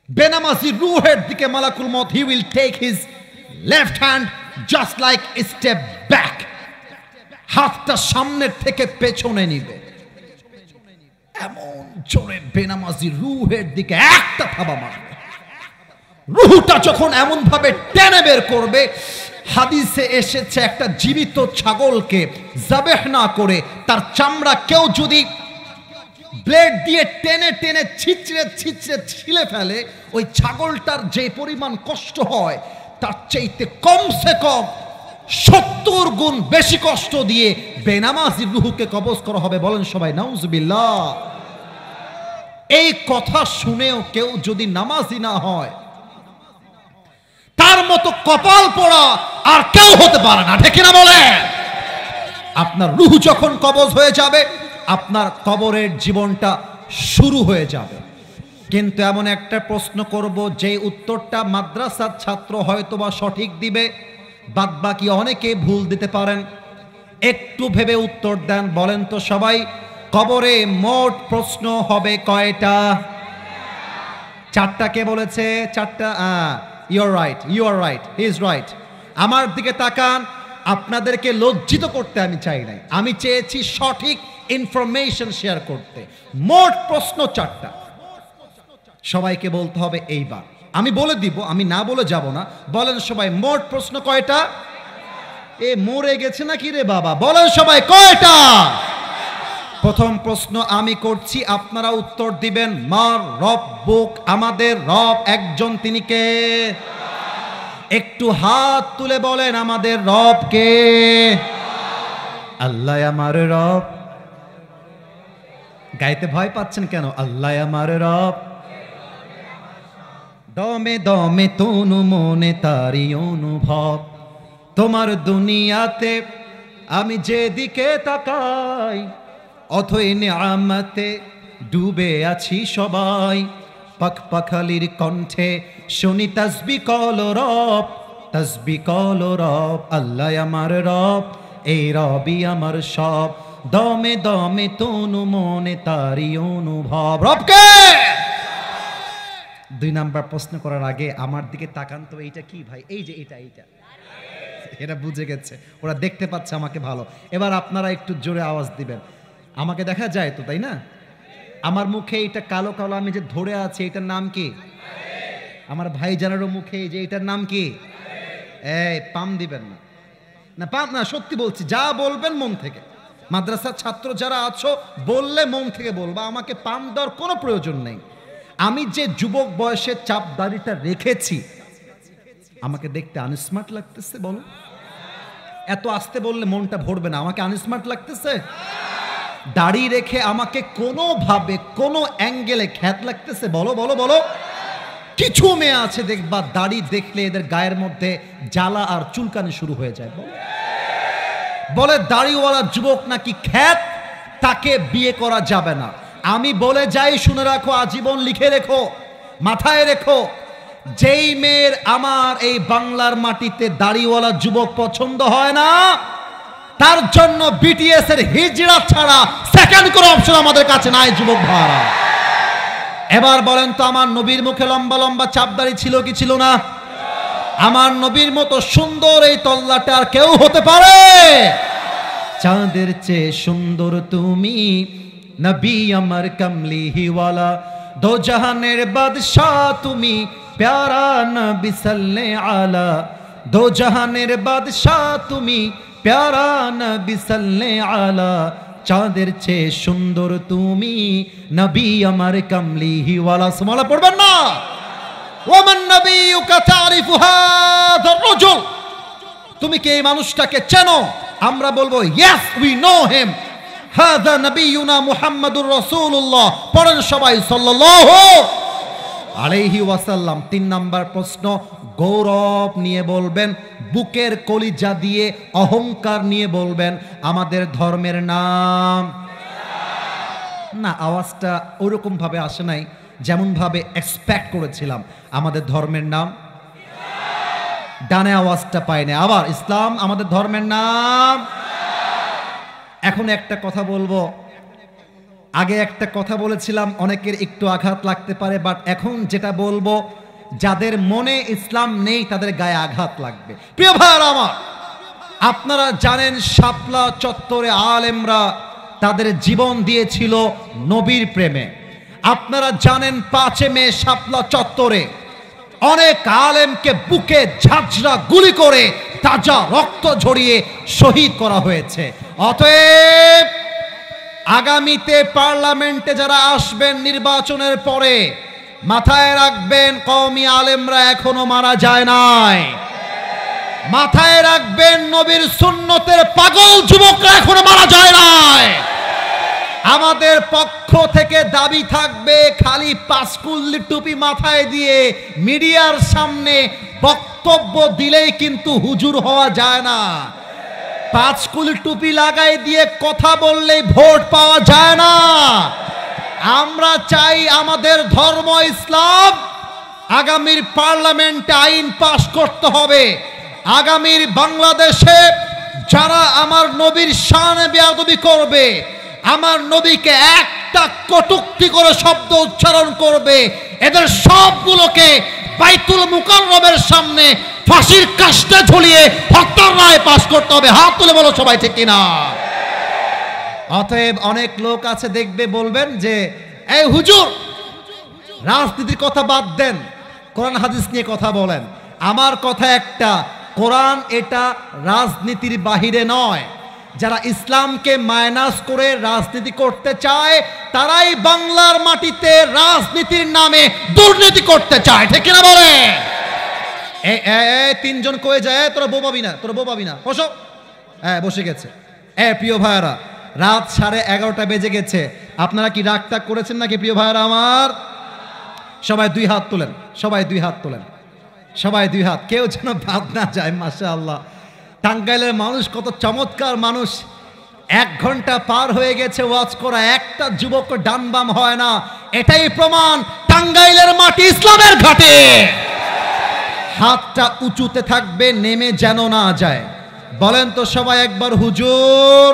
S1: বেনামাজি রূহের দিকে মালাকুল মউত, he will take his left hand just like a step back, হাতটা সামনের থেকে পেছনে নিবে। এমন জোরে বেনামাজি রূহের দিকে একটা থাবা মারবে। রূহটা যখন এমন ভাবে টেনে বের করবে, হাদিসে এসেছে একটা জীবিত ছাগলকে যাবেহ না করে তার চামড়া কেউ যদি ব্লেড দিয়ে টেনে টেনে ছিঁচড়ে ছিঁচড়ে ছিলে ফেলে, ওই ছাগলটার যে পরিমাণ কষ্ট হয় তার চাইতে কমসে কম 70 গুণ বেশি কষ্ট দিয়ে বেনামাজি রূহকে কবজ করা হবে। বলেন সবাই নাউজুবিল্লাহ। এই কথা শুনেও কেউ যদি নামাজি না হয়, তার মতো কপাল পোড়া আর কেউ হতে পারে না, ঠিক না বলেন? আপনার রূহ যখন কবজ হয়ে যাবে, আপনার কবরের জীবনটা শুরু হয়ে যাবে। কিন্তু এমন একটা প্রশ্ন করব, যে উত্তরটা মাদ্রাসার ছাত্র হয়তোবা সঠিক দিবে, বাদ বাকি অনেকে ভুল দিতে পারেন। একটু ভেবে উত্তর দেন। বলেন তো সবাই, কবরে মোট প্রশ্ন হবে কয়টা? 4টা। কে বলেছে 4টা? You are right, you are right, he is right. আমার দিকে তাকান। আপনাদেরকে লজ্জিত করতে আমি চাই নাই, আমি চেয়েছি সঠিক ইনফরমেশন শেয়ার করতে। মোট প্রশ্ন 4টা। সবাইকে বলতে হবে এইবার। আমি বলে দিব, আমি না বলে যাব না। বলেন সবাই, মোট প্রশ্ন কয়টা? এ মরে গেছে নাকি রে বাবা? বলেন সবাই, কয়টা? প্রথম প্রশ্ন আমি করছি, আপনারা উত্তর দিবেন। মার রব্বুক, আমাদের রব একজন, তিনি কে? একটু হাত তুলে বলেন, আমাদের রব কে? আল্লাহ আমার রব। গাইতে ভয় পাচ্ছেন কেন? আল্লাহ আমার রব। দমে দমে তনু মনে তারি অনুভব, তোমার দুনিয়াতে আমি যেদিকে তাকাই, অথই নিয়ামতে ডুবে আছি সবাই। পাখ পাখালির কণ্ঠে শুনি তাসবি কলরব, তাসবি কলরব। আল্লাহ আমার রব, এই রবি আমার সব। দমে দমে তনু মনে তারি অনুভব। রবকে 2 নাম্বার প্রশ্ন করার আগে আমার দিকে তাকান তো। এইটা কি ভাই? এই যে এটা, এরা বুঝে গেছে, ওরা দেখতে পাচ্ছে আমাকে ভালো। এবার আপনারা একটু জোরে আওয়াজ দিবেন। আমাকে দেখা যায় তো, তাই না? আমার মুখে এটা কালো কালো আমি যে ধরে আছি, এটার নাম কি? আমার ভাইজানেরও মুখে যে এটার নাম কি? এই পাম দিবেন না, না পাম না, সত্যি বলছি। যা বলবেন মন থেকে। মাদ্রাসার ছাত্র যারা আছো, বললে মন থেকে বলবা, আমাকে পাম দেওয়ার কোনো প্রয়োজন নেই। আমি যে যুবক বয়সে চাপ দাড়িটা রেখেছি, আমাকে দেখতে আনস্মার্ট লাগতেছে? বলো। এত আস্তে বললে মনটা ভরবে না। আমাকে আনস্মার্ট লাগতেছে? দাড়ি রেখে আমাকে কোনোভাবে কোনো অ্যাঙ্গেলে খ্যাত লাগতেছে? বলো বলো বলো। কিছু মেয়ে আছে দেখবা, দাড়ি দেখলে এদের গায়ের মধ্যে জ্বালা আর চুলকানি শুরু হয়ে যায়। বলে দাড়িওয়ালা যুবক নাকি খ্যাত, তাকে বিয়ে করা যাবে না। আমি বলে যাই, শুনে রাখো, আজীবন লিখে রেখো, মাথায় রেখো, যেই মেয়ের আমার এই বাংলার মাটিতে দাড়িওয়ালা যুবক পছন্দ হয় না, তার জন্য বিটিএস এর হিজড়া ছাড়া সেকেন্ড কোনো অপশন আমাদের কাছে নাই যুবক ভাইরা। এবার বলেন তো, আমার নবীর মুখে লম্বা লম্বা চাপদাড়ি ছিল কি ছিল না? আমার নবীর মতো সুন্দর এই তল্লাটা আর কেউ হতে পারে? চাঁদের চেয়ে সুন্দর তুমি, নবী আমার কমলিওয়ালা, দো জাহানের বাদশাহ তুমি, প্যারা নবী সাল্লাল্লাহু আলা। দো জাহানের বাদশাহ তুমি, প্যারা নবী সাল্লাল্লাহু আলা। চাঁদের চেয়ে সুন্দর তুমি, নবী আমার কমলিওয়ালা। সুবহানাল্লাহ পড়বেন না? ওমান নবিয়ুকা তারিফু হাযা রাজুল, তুমি কি এই মানুষটাকে চেনো? আমরা বলবো ইয়েস উই নো হিম। হাযা নবিয়ুনা মুহাম্মাদুর রাসূলুল্লাহ, পড়েন সবাই সাল্লাল্লাহু আলাইহি ওয়াসাল্লাম। 3 নাম্বার প্রশ্ন, গৌরব নিয়ে বলবেন, বুকের কলিজা দিয়ে অহংকার নিয়ে বলবেন আমাদের ধর্মের নাম। না, আওয়াজটা ওরকম ভাবে আসে নাই যেমন ভাবে এক্সপেক্ট করেছিলাম। আমাদের ধর্মের নাম, ডানে আওয়াজটা পাই না। আবার ইসলাম আমাদের ধর্মের নাম। এখন একটা কথা বলবো, আগে একটা কথা বলেছিলাম, অনেকের একটু আঘাত লাগতে পারে, বাট এখন যেটা বলবো যাদের মনে ইসলাম নেই তাদের গায়ে আঘাত লাগবে। প্রিয় ভাইরা আমার, আপনারা জানেন শাপলা চত্বরে আলেমরা তাদের জীবন দিয়েছিল নবীর প্রেমে। আপনারা জানেন 5 মে শাপলা চত্বরে অনেক আলেমকে বুকে ঝাঁঝরা গুলি করে তাজা রক্ত ঝরিয়ে শহীদ করা হয়েছে। অতএব আগামীতে পার্লামেন্টে যারা আসবেন নির্বাচনের পরে, মাথায় রাখবেন কওমি আলেমরা এখনো মারা যায় নাই। মাথায় রাখবেন নবীর সুন্নতের পাগল যুবকরা এখনো মারা যায় নাই। আমাদের পক্ষ থেকে দাবি থাকবে, খালি পাঁচকুল্লি টুপি মাথায় দিয়ে মিডিয়ার সামনে বক্তব্য দিলেই কিন্তু হুজুর হওয়া যায় না। পাঁচকুলি টুপি লাগাই দিয়ে কথা বললেই ভোট পাওয়া যায় না। আমরা চাই আমাদের ধর্ম ইসলাম। আগামীর পার্লামেন্টে আইন পাশ করতে হবে। আগামীর বাংলাদেশে যারা আমার নবীর শানে বেয়াদবি করবে, আমার নবীকে একটা কটূক্তি করে শব্দ উচ্চারণ করবে, এদের সবগুলোকে বাইতুল মুকাররমের সামনে ফাঁসির কাস্টে ঝুলিয়ে হত্যার রায় পাশ করতে হবে। হাত তুলে বলো সবাই, ঠিক কিনা? অতএব অনেক লোক আছে দেখবে, বলবেন যে এই হুজুর রাজনীতির কথা বাদ দেন, কোরআন হাদিস নিয়ে কথা বলেন। আমার কথা একটা, কোরআন এটা রাজনীতির বাহিরে নয়। যারা ইসলামকে মাইনাস করে রাজনীতি করতে চায় তারাই বাংলার মাটিতে রাজনীতির নামে দুর্নীতি করতে চায়, ঠিক কিনা বলে? তিনজন কয়ে যায় তোরা বউ পাবি না, তোরা বউ পাবি না, বসো। হ্যাঁ, বসে গেছে। প্রিয় ভাইয়ারা, রাত 11:30 বেজে গেছে। আপনারা কি রাগ টাগ করেছেন নাকি প্রিয় ভাইয়ারা আমার? সবাই 2 হাত তোলেন, সবাই 2 হাত তোলেন, সবাই 2 হাত। কেউ যেন বাদ না যায়। মাশাআল্লাহ, টাঙ্গাইলের মানুষ কত চমৎকার মানুষ। 1 ঘন্টা পার হয়ে গেছে ওয়াজ করা, একটা যুবক ডান বাম হয় না। এটাই প্রমাণ টাঙ্গাইলের মাটি ইসলামের ঘাটে। হাতটা উঁচুতে থাকবে, নেমে যেন না যায়। বলেন তো সবাই একবার হুজুর।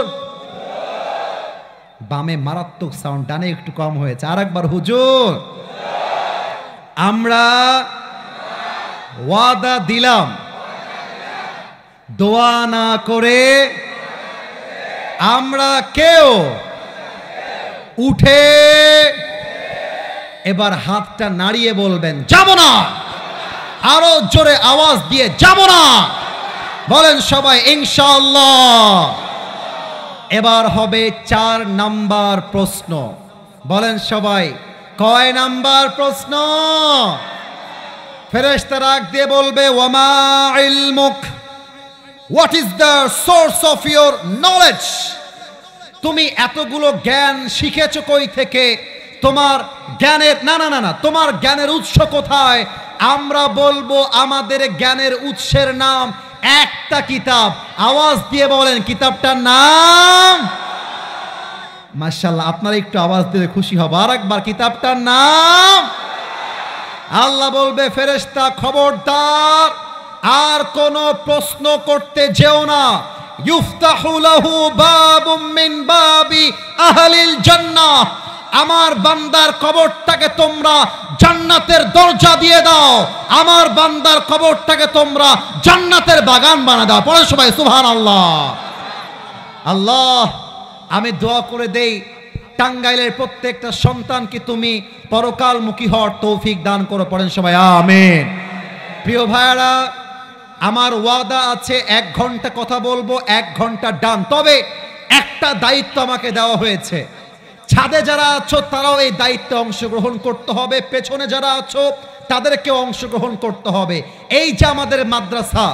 S1: বামে মারাত্মক সাউন্ড, ডানে একটু কম হয়েছে। আর একবার হুজুর। আমরা ওয়াদা দিলাম, দোয়া না করে আমরা কেউ উঠে এবার হাতটা নাড়িয়ে বলবেন যাব না। আরো জোরে আওয়াজ দিয়ে যাব না বলেন সবাই ইনশাআল্লাহ। এবার হবে 4 নাম্বার প্রশ্ন। বলেন সবাই কয় নাম্বার প্রশ্ন? ফেরেশতা রাগ দিয়ে বলবে ওয়ামা ইলমুক, what is the source of your knowledge? তুমি এতগুলো জ্ঞান শিখেছো কই থেকে? তোমার জ্ঞানের না, তোমার জ্ঞানের উৎস কোথায়? আমরা বলবো আমাদের জ্ঞানের উৎসের নাম একটা কিতাব। আওয়াজ দিয়ে বলেন কিতাবটার নাম। মাশাআল্লাহ, আপনারা একটু আওয়াজ দিলে খুশি হব। আর একবার কিতাবটার নাম। আল্লাহ বলবে ফেরেশতা খবরদার আর কোন প্রশ্ন করতে যেও না। ইফতাহু লাহু বাবুম মিন বাবি আহলিল জান্নাহ, আমার বান্দার কবরটাকে তোমরা জান্নাতের দরজা দিয়ে দাও, আমার বান্দার কবরটাকে তোমরা জান্নাতের বাগান বানিয়ে দাও। পড়ে সবাই সুবহানাল্লাহ। আল্লাহ, আমি দোয়া করে দেই টাঙ্গাইলের প্রত্যেকটা সন্তানকে তুমি পরকালমুখী হওয়ার তৌফিক দান করো। পড়েন সবাই আমিন। প্রিয় ভাইয়ারা, আমার ওয়াদা আছে 1 ঘন্টা কথা বলবো, 1 ঘন্টা ডান। তবে একটা দায়িত্ব আমাকে দেওয়া হয়েছে। ছাদে যারা আছো তারাও এই দায়িত্বে অংশগ্রহণ করতে হবে, পেছনে যারা আছো তাদেরকেও অংশগ্রহণ করতে হবে। এই যে আমাদের মাদ্রাসা,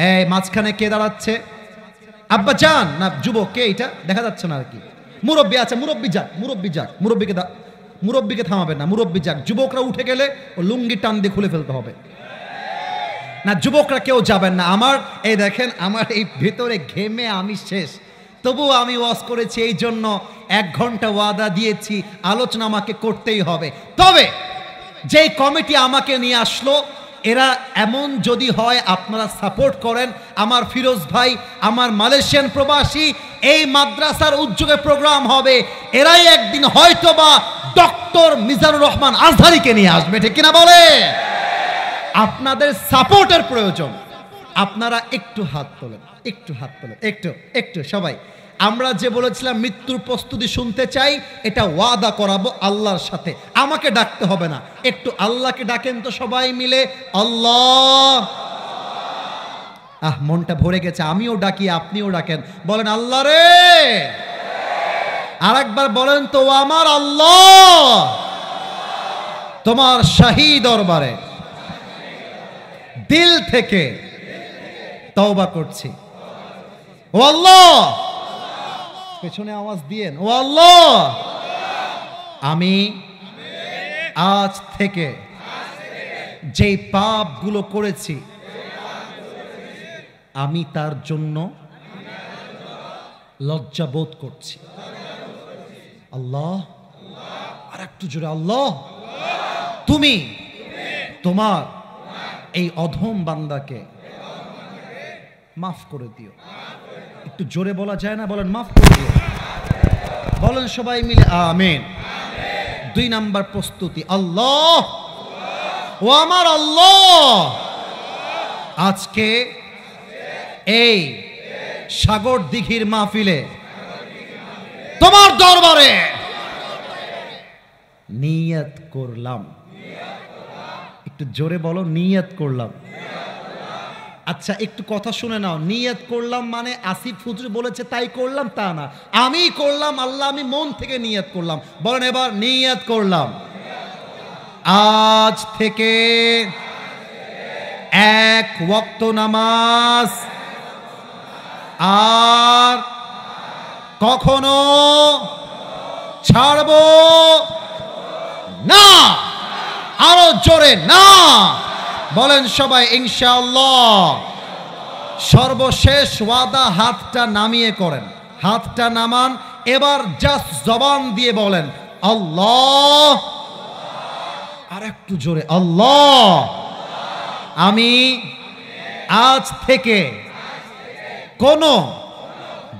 S1: এই মাঝখানে কে দাঁড়াচ্ছে? আব্বা যান না যুবক কে এটা দেখা যাচ্ছে না আর কি, মুরব্বী আছে, মুরব্বী যাক, মুরব্বীকে থামাবেন না, মুরব্বী যাক। যুবকরা উঠে গেলে ও লুঙ্গি টান দিয়ে খুলে ফেলতে হবে না, যুবকরা কেউ যাবেন না। আমার এই দেখেন, আমার এই ভেতরে ঘেমে আমি শেষ, তবুও আমি ওয়াজ করেছি, এই জন্য 1 ঘন্টা ওয়াদা দিয়েছি, আলোচনা আমাকে করতেই হবে। তবে যেই কমিটি আমাকে নিয়ে আসলো, এরা এমন যদি হয় আপনারা সাপোর্ট করেন, আমার ফিরোজ ভাই, আমার মালয়েশিয়ান প্রবাসী, এই মাদ্রাসার উদ্যোগে প্রোগ্রাম হবে, এরাই একদিন হয়তোবা ডক্টর মিজানুর রহমান আজহারীকে নিয়ে আসবে, ঠিক কিনা বলে? আপনাদের সাপোর্টের প্রয়োজন। আপনারা একটু হাত তোলেন, একটু সবাই। আমরা যে বলেছিলাম মৃত্যুর প্রস্তুতি শুনতে চাই, এটা ওয়াদা করাবো আল্লাহর সাথে, আমাকে ডাকতে হবে না, একটু আল্লাহকে ডাকেন তো সবাই মিলে, আল্লাহ। মনটা ভরে গেছে, আমিও ডাকি, আপনিও ডাকেন, বলেন আল্লাহ রে। আরেকবার বলেন তো, আমার আল্লাহ, তোমার শাহী দরবারে দিল থেকে তওবা করছি, ও আল্লাহ। পেছনে আওয়াজ দিয়েন, ও আল্লাহ, আমি আজ থেকে যেই পাপগুলো করেছি, আমি তার জন্য লজ্জা বোধ করছি। আল্লাহ, আর একটু জোরে, আল্লাহ, তুমি তোমার এই অধম বান্দাকে মাফ করে দিও। একটু জোরে বলা যায় না? বলেন মাফ করে দিও, বলেন সবাই মিলে আমিন। 2 নাম্বার প্রস্তুতি, আল্লাহ, ও আমার আল্লাহ, আজকে এই সাগর দিঘির মাহফিলে তোমার দরবারে নিয়ত করলাম। একটু জোরে বলো, নিয়ত করলাম। আচ্ছা একটু কথা শুনে নাও, নিয়ত করলাম মানে আসিফ হুজুর বলেছে তাই করলাম তা না, আমি করলাম, আল্লাহ, আমি মন থেকে নিয়ত করলাম। বলেন এবার, নিয়ত করলাম আজ থেকে 1 ওয়াক্ত নামাজ আর কখনো ছাড়ব না। আরো জোরে না, বলেন সবাই ইনশাআল্লাহ। সর্বশেষ ওয়াদা, হাতটা নামিয়ে করেন, হাতটা নামান। এবার জাস্ট জবান দিয়ে বলেন আল্লাহ, আর একটু জোরে, আল্লাহ, আমি আজ থেকে কোনো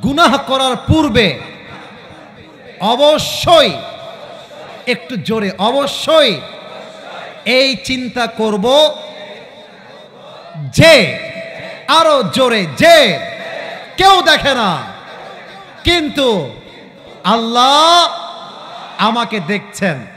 S1: গুনাহ করার পূর্বে অবশ্যই, একটু জোরে, অবশ্যই এই চিন্তা করব যে, আরো জোরে, যে কেউ দেখে না কিন্তু আল্লাহ আমাকে দেখছেন।